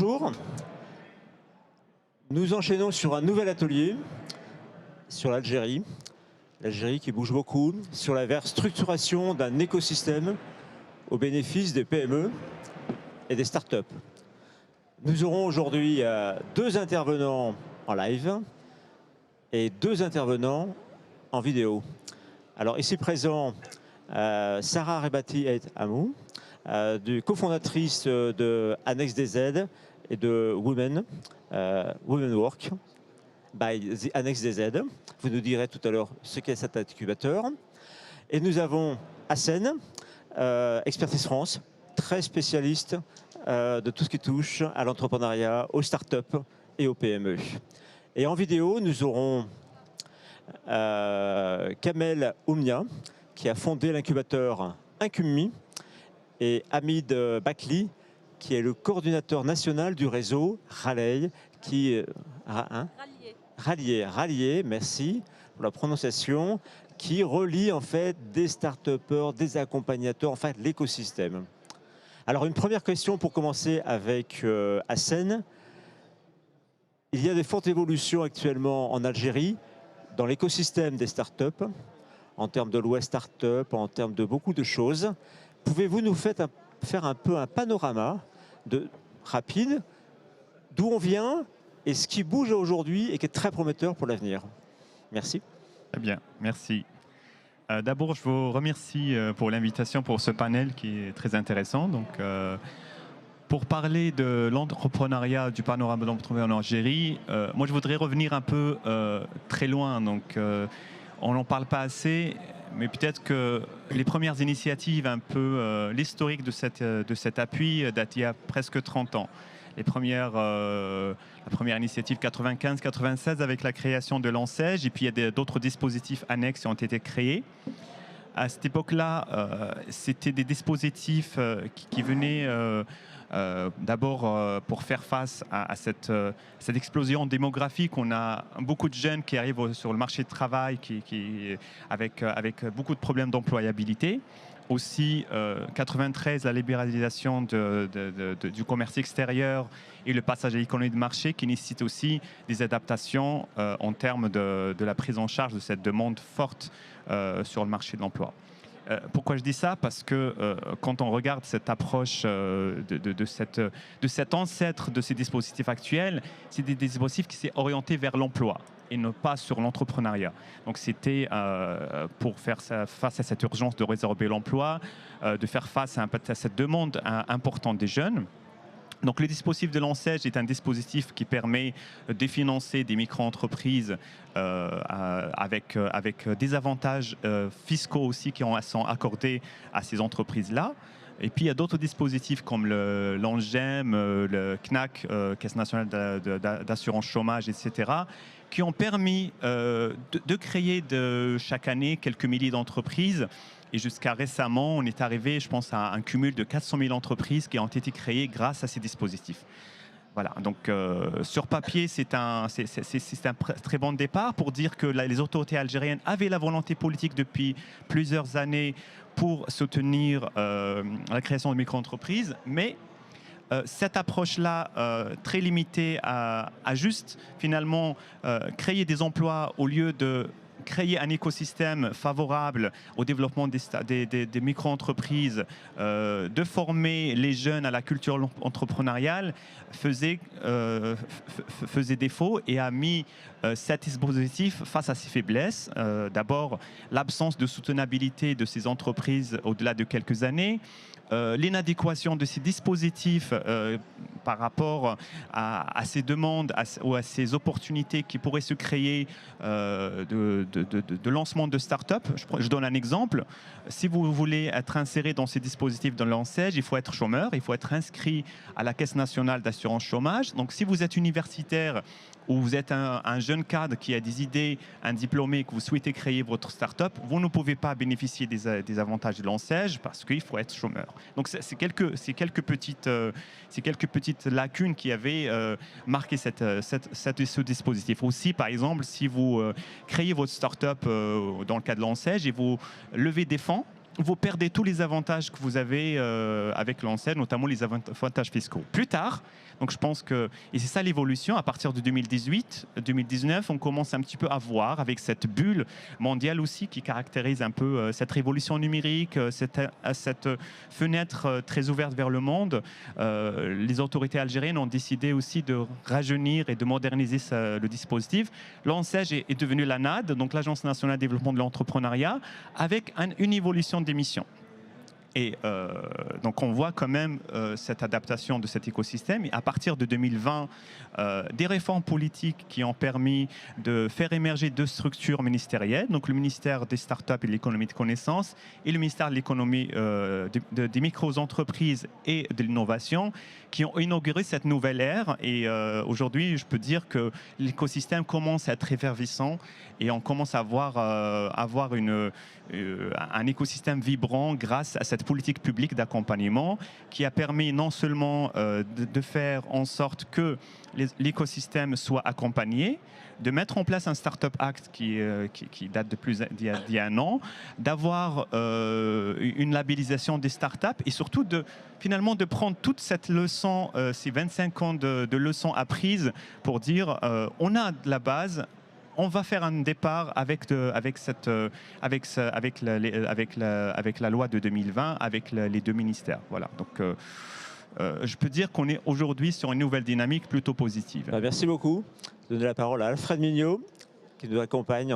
Bonjour, nous enchaînons sur un nouvel atelier sur l'Algérie. L'Algérie qui bouge beaucoup, sur la structuration d'un écosystème au bénéfice des PME et des startups. Nous aurons aujourd'hui deux intervenants en live et deux intervenants en vidéo. Alors ici présent, Sarah Rebati et Amou, cofondatrice de Annex DZ et de Women Work by the Annex DZ. Vous nous direz tout à l'heure ce qu'est cet incubateur. Et nous avons Hassen, Expertise France, très spécialiste de tout ce qui touche à l'entrepreneuriat, aux startups et aux PME. Et en vidéo, nous aurons Kamel Oumnia, qui a fondé l'incubateur Incummi, et Hamid Bakli, qui est le coordinateur national du réseau Raleigh, qui Rallier, merci pour la prononciation, qui relie en fait des start-upers, des accompagnateurs, en fait l'écosystème. Alors une première question pour commencer avec Hassen. Il y a des fortes évolutions actuellement en Algérie dans l'écosystème des start-up, en termes de loi start-up, en termes de beaucoup de choses. Pouvez-vous nous faire un peu un panorama rapide d'où on vient et ce qui bouge aujourd'hui et qui est très prometteur pour l'avenir? Merci. Très bien, merci. D'abord, je vous remercie pour l'invitation pour ce panel qui est très intéressant. Donc, pour parler de l'entrepreneuriat, du panorama de l'entrepreneuriat en Algérie, moi je voudrais revenir un peu très loin. Donc, on n'en parle pas assez, mais peut-être que les premières initiatives, un peu l'historique de cet appui date il y a presque 30 ans. La première initiative 95-96 avec la création de l'ANSEJ, et puis il y a d'autres dispositifs annexes qui ont été créés. À cette époque-là, c'était des dispositifs qui venaient d'abord pour faire face à cette explosion démographique. On a beaucoup de jeunes qui arrivent sur le marché de travail avec beaucoup de problèmes d'employabilité. Aussi, 93, la libéralisation du commerce extérieur et le passage à l'économie de marché qui nécessite aussi des adaptations en termes de la prise en charge de cette demande forte sur le marché de l'emploi. Pourquoi je dis ça? Parce que quand on regarde cette approche de cet ancêtre de ces dispositifs actuels, c'est des dispositifs qui s'est orientés vers l'emploi et non pas sur l'entrepreneuriat. Donc c'était pour faire face à cette urgence de résorber l'emploi, de faire face à cette demande importante des jeunes. Donc, le dispositif de l'ANSEJ est un dispositif qui permet de financer des micro-entreprises avec des avantages fiscaux aussi qui sont accordés à ces entreprises-là. Et puis, il y a d'autres dispositifs comme l'ANGEM, le CNAC, Caisse nationale d'assurance chômage, etc., qui ont permis de créer chaque année quelques milliers d'entreprises. Et jusqu'à récemment, on est arrivé, je pense, à un cumul de 400 000 entreprises qui ont été créées grâce à ces dispositifs. Voilà, donc sur papier, c'est un très bon départ pour dire que les autorités algériennes avaient la volonté politique depuis plusieurs années pour soutenir la création de micro-entreprises, mais cette approche-là, très limitée à juste finalement créer des emplois au lieu de créer un écosystème favorable au développement des micro-entreprises, de former les jeunes à la culture entrepreneuriale, faisait défaut et a mis cet dispositif face à ses faiblesses. D'abord, l'absence de soutenabilité de ces entreprises au-delà de quelques années, l'inadéquation de ces dispositifs par rapport à ces demandes ou à ces opportunités qui pourraient se créer de lancement de start-up. Je donne un exemple. Si vous voulez être inséré dans ces dispositifs de l'ANSEJ, il faut être chômeur, il faut être inscrit à la Caisse nationale d'assurance chômage. Donc si vous êtes universitaire ou vous êtes un jeune cadre qui a des idées, un diplômé, que vous souhaitez créer votre start-up, vous ne pouvez pas bénéficier des avantages de l'ANSEJ parce qu'il faut être chômeur. Donc c'est quelques petites lacunes qui avaient marqué ce dispositif. Aussi, par exemple, si vous créez votre start-up dans le cas de l'ANSEJ et vous levez des fonds, vous perdez tous les avantages que vous avez avec l'ANSES, notamment les avantages fiscaux. Plus tard, donc je pense que, et c'est ça l'évolution, à partir de 2018-2019, on commence un petit peu à voir avec cette bulle mondiale aussi qui caractérise un peu cette révolution numérique, cette fenêtre très ouverte vers le monde. Les autorités algériennes ont décidé aussi de rajeunir et de moderniser le dispositif. L'ANSES est devenu l'ANAD, donc l'Agence nationale de développement de l'entrepreneuriat, avec une évolution des missions. Et donc on voit quand même cette adaptation de cet écosystème. Et à partir de 2020, des réformes politiques qui ont permis de faire émerger deux structures ministérielles, donc le ministère des startups et de l'économie de connaissance et le ministère de l'économie des micro-entreprises et de l'innovation, qui ont inauguré cette nouvelle ère. Et aujourd'hui, je peux dire que l'écosystème commence à être effervescent et on commence à avoir un écosystème vibrant grâce à cette politique publique d'accompagnement qui a permis non seulement de faire en sorte que l'écosystème soit accompagné, de mettre en place un Startup Act qui date d'il y a un an, d'avoir une labellisation des startups et surtout finalement de prendre toute cette leçon, ces 25 ans de leçons apprises pour dire on a de la base. On va faire un départ avec la loi de 2020, avec les deux ministères. Voilà. Donc, je peux dire qu'on est aujourd'hui sur une nouvelle dynamique plutôt positive. Merci beaucoup. Je donne la parole à Alfred Mignot, qui nous accompagne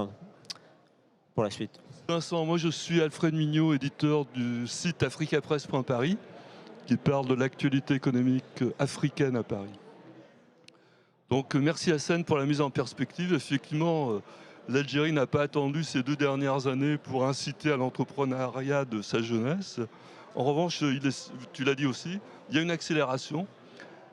pour la suite. Vincent, moi je suis Alfred Mignot, éditeur du site africapresse.paris, qui parle de l'actualité économique africaine à Paris. Donc merci Hassan pour la mise en perspective. Effectivement, l'Algérie n'a pas attendu ces 2 dernières années pour inciter à l'entrepreneuriat de sa jeunesse. En revanche, tu l'as dit aussi, il y a une accélération.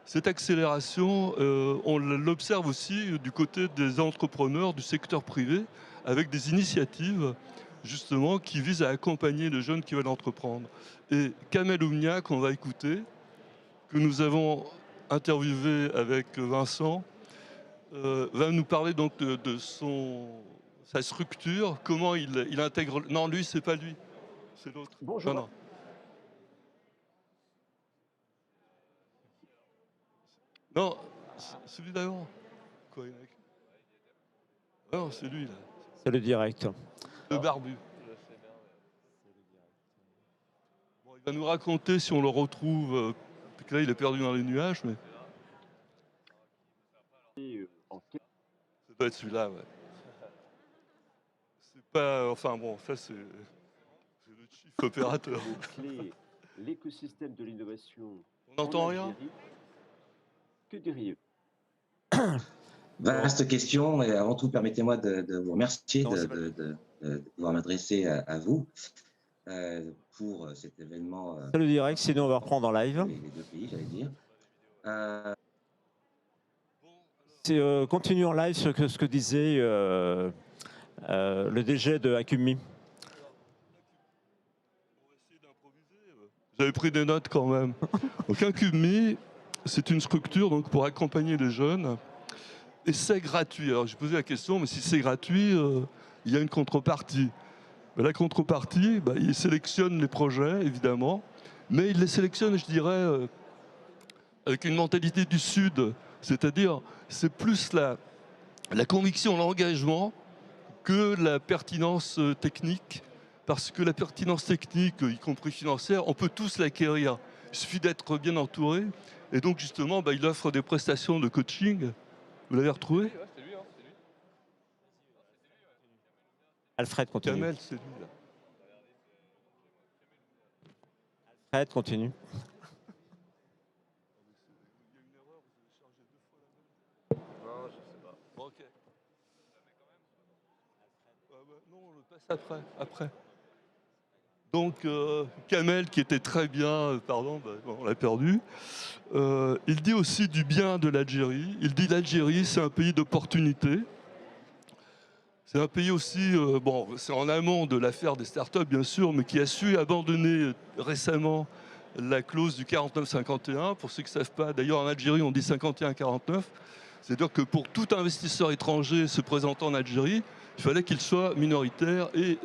Cette accélération, on l'observe aussi du côté des entrepreneurs du secteur privé, avec des initiatives justement qui visent à accompagner les jeunes qui veulent entreprendre. Et Kamel Oumnia, qu'on va écouter, que nous avons interviewé avec Vincent, va nous parler donc de sa structure, comment il intègre... Non, lui, c'est pas lui, c'est l'autre. Bonjour. Non, non. Non, celui d'avant. Quoi, il y en a que- Non, c'est lui, là. C'est le direct. Le barbu. Bon, il va nous raconter si on le retrouve, parce que là, il est perdu dans les nuages, mais... Ça doit être celui-là, ouais. C'est pas... Enfin bon, ça c'est le chief opérateur. L'écosystème de l'innovation. On n'entend rien? Que diriez-vous? Vaste question, et avant tout, permettez-moi de vous remercier Non, de pouvoir m'adresser à vous pour cet événement. C'est le direct, sinon on va reprendre en live. Les deux pays, j'allais dire. Continue en live ce que disait le DG de Acumi. J'avais pris des notes quand même. Donc Acumi, c'est une structure donc, pour accompagner les jeunes. Et c'est gratuit. Alors j'ai posé la question, mais si c'est gratuit, il y a une contrepartie. Mais la contrepartie, il sélectionne les projets, évidemment. Mais il les sélectionne, je dirais, avec une mentalité du Sud. C'est-à-dire, c'est plus la conviction, l'engagement que la pertinence technique. Parce que la pertinence technique, y compris financière, on peut tous l'acquérir. Il suffit d'être bien entouré. Et donc, justement, il offre des prestations de coaching. Vous l'avez retrouvé? Oui, c'est lui, c'est lui. Alfred, continue. Kamel, c'est lui, là. Alfred, continue. Non, je sais pas. Bon, ok. Non, on le passe après. Donc, Kamel, qui était très bien, pardon, on l'a perdu, il dit aussi du bien de l'Algérie. Il dit l'Algérie, c'est un pays d'opportunités. C'est un pays aussi, c'est en amont de l'affaire des startups, bien sûr, mais qui a su abandonner récemment la clause du 49-51. Pour ceux qui ne savent pas, d'ailleurs, en Algérie, on dit 51-49. C'est-à-dire que pour tout investisseur étranger se présentant en Algérie, il fallait qu'il soit minoritaire et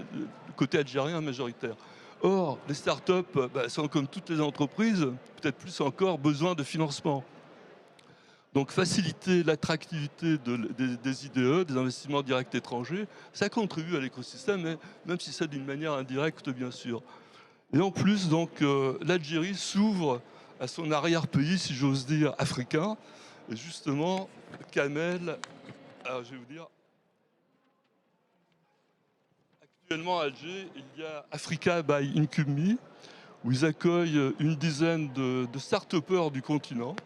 côté algérien majoritaire. Or, les startups sont comme toutes les entreprises, peut-être plus encore, besoin de financement. Donc faciliter l'attractivité des IDE, des investissements directs étrangers, ça contribue à l'écosystème, même si c'est d'une manière indirecte, bien sûr. Et en plus, donc, l'Algérie s'ouvre à son arrière-pays, si j'ose dire, africain. Et justement, Kamel, alors je vais vous dire, actuellement à Alger, il y a Africa by IncubMe, où ils accueillent une dizaine de start-upers du continent,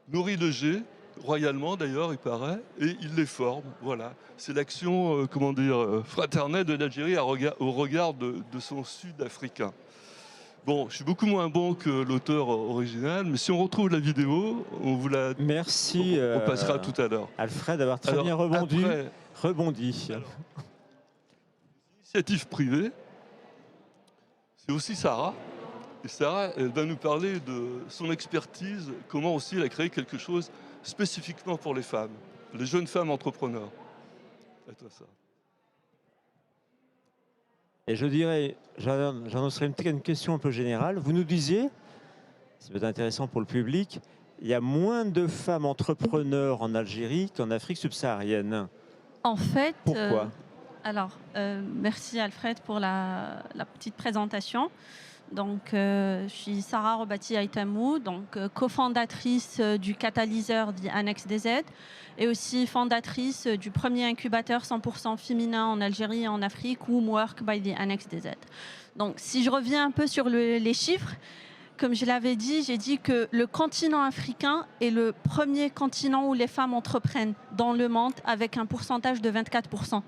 nourris de G, royalement d'ailleurs, il paraît, et ils les forment. Voilà, c'est l'action, fraternelle de l'Algérie au regard de son sud africain. Bon, je suis beaucoup moins bon que l'auteur original, mais si on retrouve la vidéo, on vous la... Merci. On passera tout à l'heure. Alfred, d'avoir très bien rebondi. Initiative privée, c'est aussi Sarah. Et Sarah, elle va nous parler de son expertise, comment aussi elle a créé quelque chose spécifiquement pour les femmes, les jeunes femmes entrepreneurs. À toi, ça. Et je dirais, j'annoncerai une question un peu générale. Vous nous disiez, c'est peut-être intéressant pour le public, il y a moins de femmes entrepreneurs en Algérie qu'en Afrique subsaharienne. En fait, pourquoi? Merci Alfred pour la petite présentation. Donc, je suis Sarah Robati Aitamou, donc cofondatrice du catalyseur dit Annex DZ et aussi fondatrice du premier incubateur 100% féminin en Algérie et en Afrique, Wombwork by the Annex DZ. Donc, si je reviens un peu sur les chiffres, comme je l'avais dit, j'ai dit que le continent africain est le premier continent où les femmes entreprennent dans le monde avec un pourcentage de 24%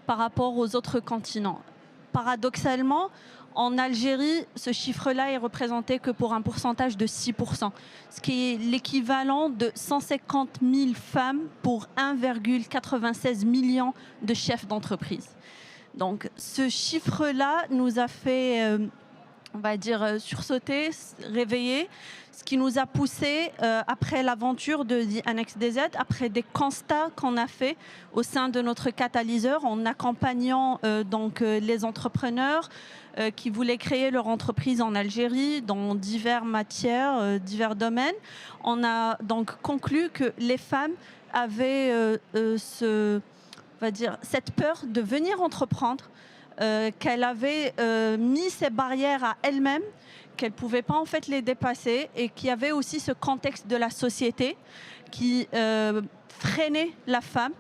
par rapport aux autres continents. Paradoxalement, en Algérie, ce chiffre-là est représenté que pour un pourcentage de 6%, ce qui est l'équivalent de 150 000 femmes pour 1,96 million de chefs d'entreprise. Donc ce chiffre-là nous a fait, on va dire, sursauter, réveiller, ce qui nous a poussé, après l'aventure de The Annex DZ, après des constats qu'on a fait au sein de notre catalyseur en accompagnant les entrepreneurs qui voulaient créer leur entreprise en Algérie dans diverses matières, divers domaines. On a donc conclu que les femmes avaient cette peur de venir entreprendre, qu'elle avait mis ces barrières à elle-même, qu'elle ne pouvait pas en fait les dépasser et qu'il y avait aussi ce contexte de la société qui freinait la femme,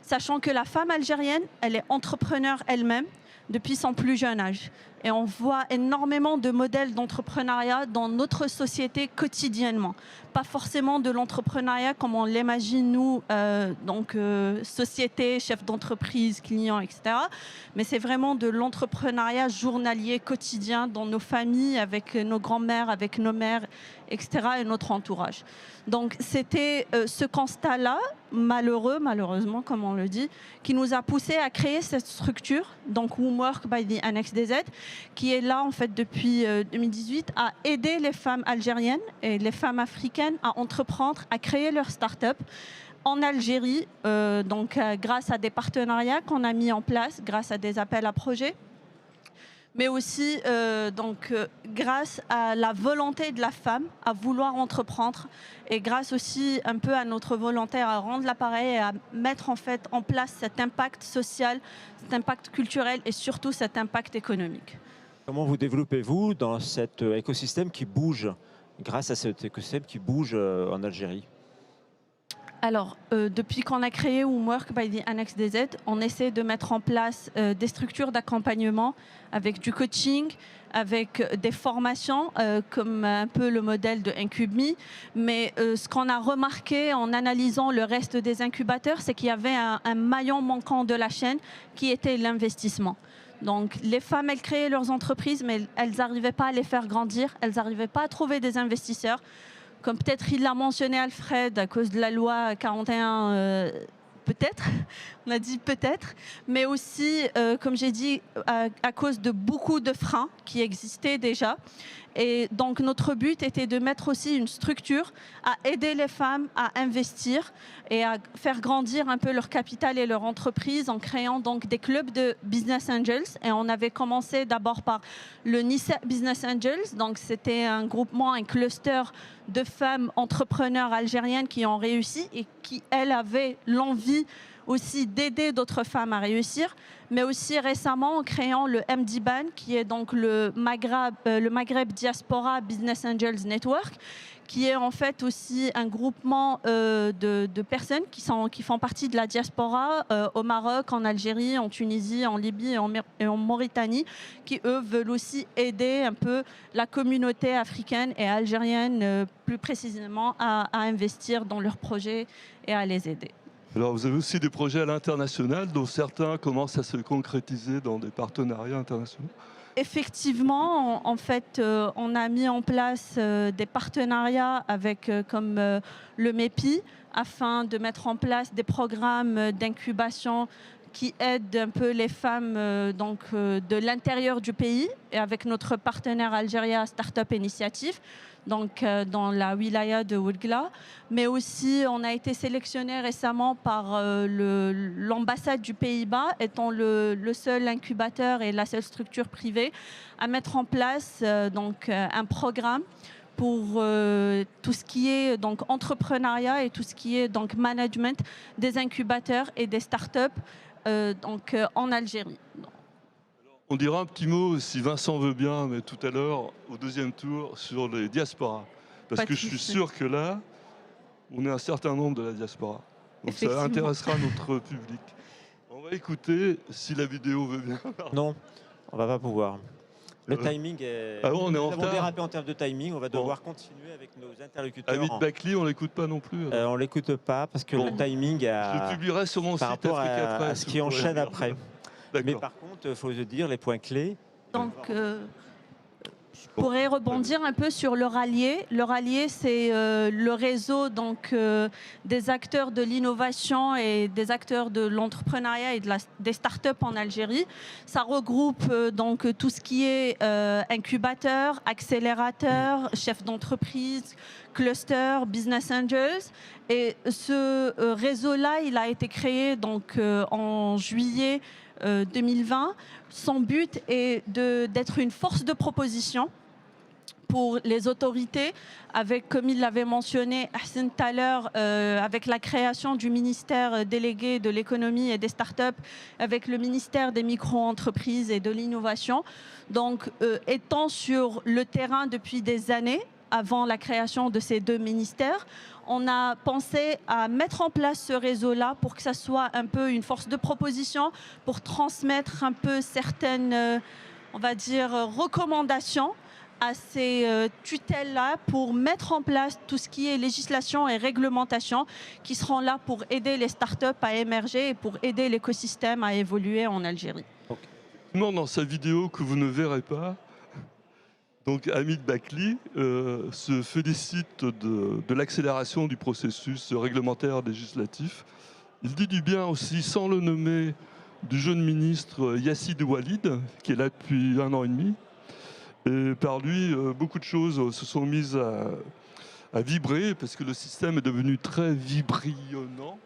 sachant que la femme algérienne, elle est entrepreneure elle-même depuis son plus jeune âge. Et on voit énormément de modèles d'entrepreneuriat dans notre société quotidiennement. Pas forcément de l'entrepreneuriat comme on l'imagine nous, société, chef d'entreprise, client, etc. Mais c'est vraiment de l'entrepreneuriat journalier quotidien dans nos familles, avec nos grands-mères, avec nos mères, etc. et notre entourage. Donc c'était ce constat-là, malheureusement, comme on le dit, qui nous a poussé à créer cette structure, donc Wombwork by the Annex DZ, qui est là en fait depuis 2018 à aider les femmes algériennes et les femmes africaines à entreprendre, à créer leur start-up en Algérie, grâce à des partenariats qu'on a mis en place, grâce à des appels à projets, mais aussi grâce à la volonté de la femme à vouloir entreprendre et grâce aussi un peu à notre volonté à rendre l'appareil et à mettre en fait en place cet impact social, cet impact culturel et surtout cet impact économique. Comment vous développez-vous dans cet écosystème qui bouge, grâce à cet écosystème qui bouge en Algérie? Alors, depuis qu'on a créé Wombwork by the Annex DZ, on essaie de mettre en place des structures d'accompagnement avec du coaching, avec des formations, comme un peu le modèle de IncubMe. Mais ce qu'on a remarqué en analysant le reste des incubateurs, c'est qu'il y avait un maillon manquant de la chaîne qui était l'investissement. Donc, les femmes, elles créaient leurs entreprises, mais elles n'arrivaient pas à les faire grandir, elles n'arrivaient pas à trouver des investisseurs. Comme peut-être il l'a mentionné Alfred, à cause de la loi 41, peut-être, on a dit peut-être, mais aussi, comme j'ai dit, à cause de beaucoup de freins qui existaient déjà. Et donc notre but était de mettre aussi une structure à aider les femmes à investir et à faire grandir un peu leur capital et leur entreprise en créant donc des clubs de Business Angels. Et on avait commencé d'abord par le Nice Business Angels. Donc c'était un groupement, un cluster de femmes entrepreneurs algériennes qui ont réussi et qui, elles, avaient l'envie aussi d'aider d'autres femmes à réussir, mais aussi récemment en créant le MDBAN, qui est donc le Maghreb Diaspora Business Angels Network, qui est en fait aussi un groupement de personnes qui font partie de la diaspora au Maroc, en Algérie, en Tunisie, en Libye et en Mauritanie, qui eux veulent aussi aider un peu la communauté africaine et algérienne plus précisément à investir dans leurs projets et à les aider. Alors vous avez aussi des projets à l'international dont certains commencent à se concrétiser dans des partenariats internationaux. Effectivement, en fait, on a mis en place des partenariats avec comme le MEPI afin de mettre en place des programmes d'incubation qui aident un peu les femmes de l'intérieur du pays et avec notre partenaire Algéria Startup Initiative, donc dans la wilaya de Ouargla. Mais aussi, on a été sélectionné récemment par l'ambassade du Pays-Bas, étant le seul incubateur et la seule structure privée à mettre en place un programme pour tout ce qui est donc entrepreneuriat et tout ce qui est donc management des incubateurs et des startups en Algérie. On dira un petit mot, si Vincent veut bien, mais tout à l'heure, au deuxième tour, sur les diasporas. Parce que je suis sûr que là, on est un certain nombre de la diaspora. Donc ça intéressera notre public. On va écouter, si la vidéo veut bien. Non, on va pas pouvoir. Le timing est... Ah bon, on est en Nous avons retard. dérapé en termes de timing, on va devoir continuer avec nos interlocuteurs. Hamid Bakli, on l'écoute pas non plus. On l'écoute pas parce que le timing Je le publierai sur mon par site rapport Africa à Press, ce vous qui pourrez enchaîne le après. lire. Mais D'accord. par contre, il faut se dire les points clés. Donc, je pourrais rebondir un peu sur le rallier. Le rallier, c'est le réseau des acteurs de l'innovation et des acteurs de l'entrepreneuriat et des startups en Algérie. Ça regroupe tout ce qui est incubateur, accélérateur, chef d'entreprise, cluster, business angels. Et ce réseau-là, il a été créé en juillet 2020. Son but est d'être une force de proposition pour les autorités, avec, comme il l'avait mentionné Hassan tout à l'heure, avec la création du ministère délégué de l'économie et des startups, avec le ministère des micro-entreprises et de l'innovation. Donc, étant sur le terrain depuis des années, avant la création de ces deux ministères, on a pensé à mettre en place ce réseau-là pour que ça soit un peu une force de proposition, pour transmettre un peu certaines, on va dire, recommandations à ces tutelles-là pour mettre en place tout ce qui est législation et réglementation qui seront là pour aider les startups à émerger et pour aider l'écosystème à évoluer en Algérie. Non, dans sa vidéo que vous ne verrez pas, donc Hamid Bakli se félicite de l'accélération du processus réglementaire législatif. Il dit du bien aussi, sans le nommer, du jeune ministre Yacine Oualid, qui est là depuis 1 an et demi. Et par lui, beaucoup de choses se sont mises à vibrer, parce que le système est devenu très vibrionnant.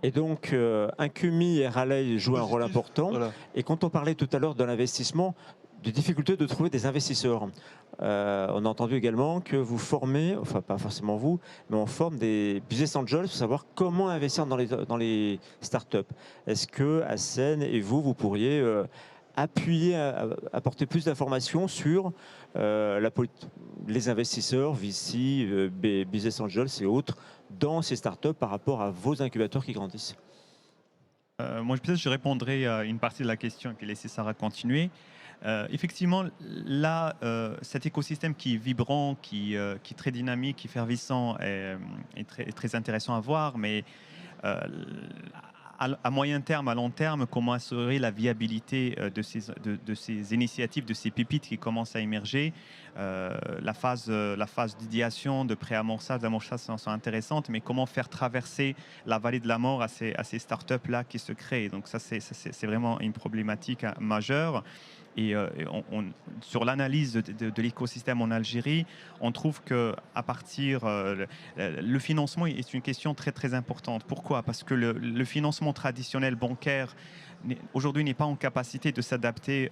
Et donc, Incumi et Raleigh jouent un rôle important. Voilà. Et quand on parlait tout à l'heure de l'investissement, de difficulté de trouver des investisseurs. On a entendu également que vous formez, enfin pas forcément vous, mais on forme des business angels pour savoir comment investir dans les startups. Est-ce que Hassan et vous pourriez appuyer, apporter plus d'informations sur les investisseurs, VC, business angels et autres, dans ces startups par rapport à vos incubateurs qui grandissent? Moi, peut-être je répondrai à une partie de la question et puis laisser Sarah continuer. Effectivement, là, cet écosystème qui est vibrant, qui est très dynamique, qui est effervescent est très intéressant à voir, mais à moyen terme, à long terme, comment assurer la viabilité de ces initiatives, de ces pépites qui commencent à émerger. La phase d'idéation, de pré-amorçage, d'amorçage sont intéressantes, mais comment faire traverser la vallée de la mort à ces startups-là qui se créent. Donc ça, c'est vraiment une problématique majeure. Et sur l'analyse de l'écosystème en Algérie, on trouve qu'à partir... le financement est une question très, très importante. Pourquoi? Parce que le financement traditionnel bancaire aujourd'hui n'est pas en capacité de s'adapter,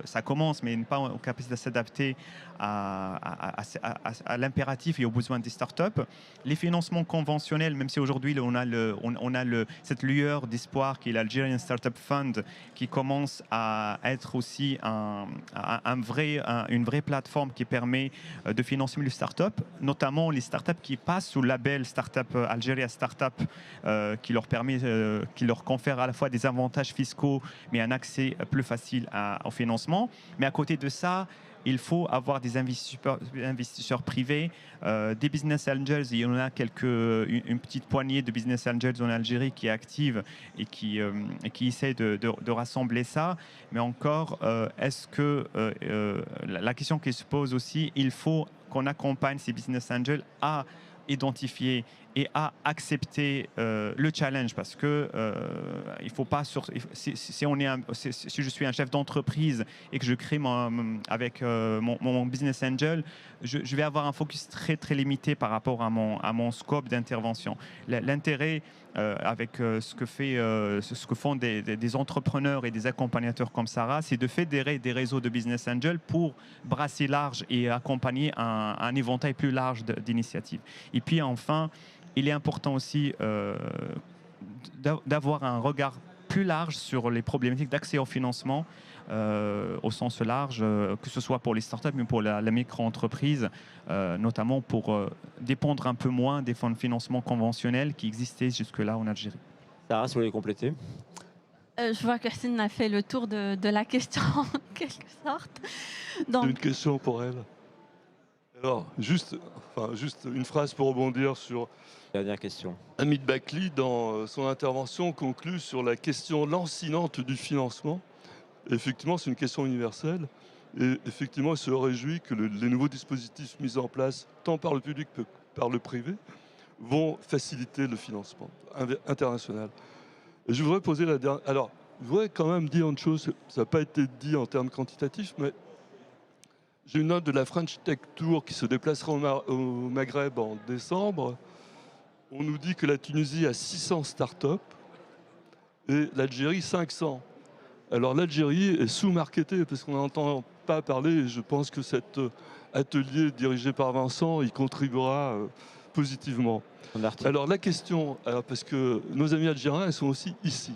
ça commence, mais n'est pas en capacité de s'adapter à l'impératif et aux besoins des startups. Les financements conventionnels, même si aujourd'hui on a cette lueur d'espoir qui est l'Algerian Startup Fund, qui commence à être aussi une vraie plateforme qui permet de financer les startups, notamment les startups qui passent sous le label Startup Algeria Startup, qui leur confère à la fois des avantages fiscaux, mais un accès plus facile au financement. Mais à côté de ça, il faut avoir des investisseurs privés, des business angels. Il y en a une petite poignée de business angels en Algérie qui est active et qui essaie de rassembler ça. Mais encore, est-ce que la question qui se pose aussi, il faut qu'on accompagne ces business angels à identifier et à accepter le challenge, parce que il faut pas si je suis un chef d'entreprise et que je crée avec mon business angel, je vais avoir un focus très très limité par rapport à mon scope d'intervention. L'intérêt avec ce que font des entrepreneurs et des accompagnateurs comme Sarah, c'est de fédérer des réseaux de business angels pour brasser large et accompagner un éventail plus large d'initiatives. Et puis enfin, il est important aussi d'avoir un regard plus large sur les problématiques d'accès au financement au sens large, que ce soit pour les startups, mais pour la micro-entreprise, notamment pour dépendre un peu moins des fonds de financement conventionnels qui existaient jusque-là en Algérie. Sarah, si vous voulez compléter. Je vois que Christine a fait le tour de la question en quelque sorte. Donc, J'ai une question pour elle. Alors, juste une phrase pour rebondir sur Dernière question. Hamid Bakli, dans son intervention, conclut sur la question lancinante du financement. Effectivement, c'est une question universelle. Et effectivement, il se réjouit que les nouveaux dispositifs mis en place, tant par le public que par le privé, vont faciliter le financement international. Et je voudrais poser la dernière... Alors, je voudrais quand même dire une chose, ça n'a pas été dit en termes quantitatifs, mais j'ai une note de la French Tech Tour qui se déplacera au Maghreb en décembre. On nous dit que la Tunisie a 600 startups et l'Algérie 500. Alors l'Algérie est sous-marketée parce qu'on n'entend pas parler, et je pense que cet atelier dirigé par Vincent y contribuera positivement. Alors la question, parce que nos amis algériens, ils sont aussi ici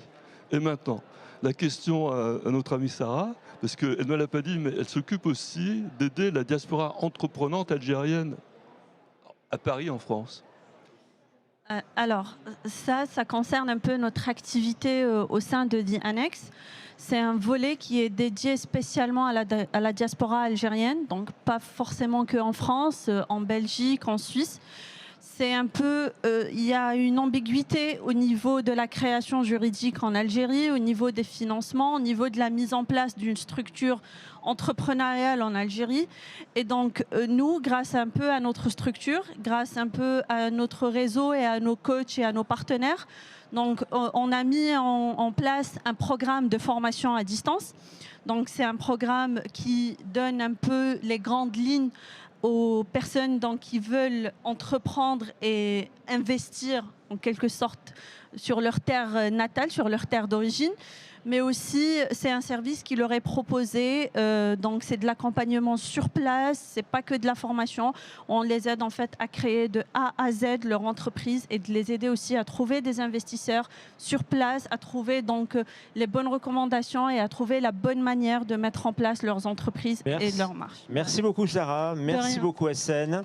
et maintenant. La question à notre amie Sarah, parce qu'elle ne l'a pas dit, mais elle s'occupe aussi d'aider la diaspora entreprenante algérienne à Paris, en France. Alors, ça concerne un peu notre activité au sein de The Annex. C'est un volet qui est dédié spécialement à la diaspora algérienne, donc pas forcément qu'en France, en Belgique, en Suisse. C'est un peu, il y a une ambiguïté au niveau de la création juridique en Algérie, au niveau des financements, au niveau de la mise en place d'une structure entrepreneuriale en Algérie. Et donc, nous, grâce un peu à notre structure, grâce un peu à notre réseau et à nos coachs et à nos partenaires, donc, on a mis en place un programme de formation à distance. Donc, c'est un programme qui donne un peu les grandes lignes aux personnes donc, qui veulent entreprendre et investir en quelque sorte sur leur terre natale, sur leur terre d'origine. Mais aussi, c'est un service qui leur est proposé. Donc, c'est de l'accompagnement sur place. C'est pas que de la formation. On les aide en fait à créer de A à Z leur entreprise et de les aider aussi à trouver des investisseurs sur place, à trouver donc les bonnes recommandations et à trouver la bonne manière de mettre en place leurs entreprises et leurs marches. Merci beaucoup Sarah. Merci beaucoup SN.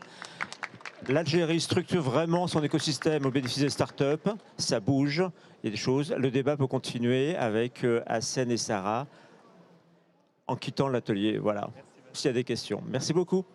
L'Algérie structure vraiment son écosystème au bénéfice des startups. Ça bouge, il y a des choses. Le débat peut continuer avec Hassen et Sarah en quittant l'atelier. Voilà, s'il y a des questions. Merci beaucoup.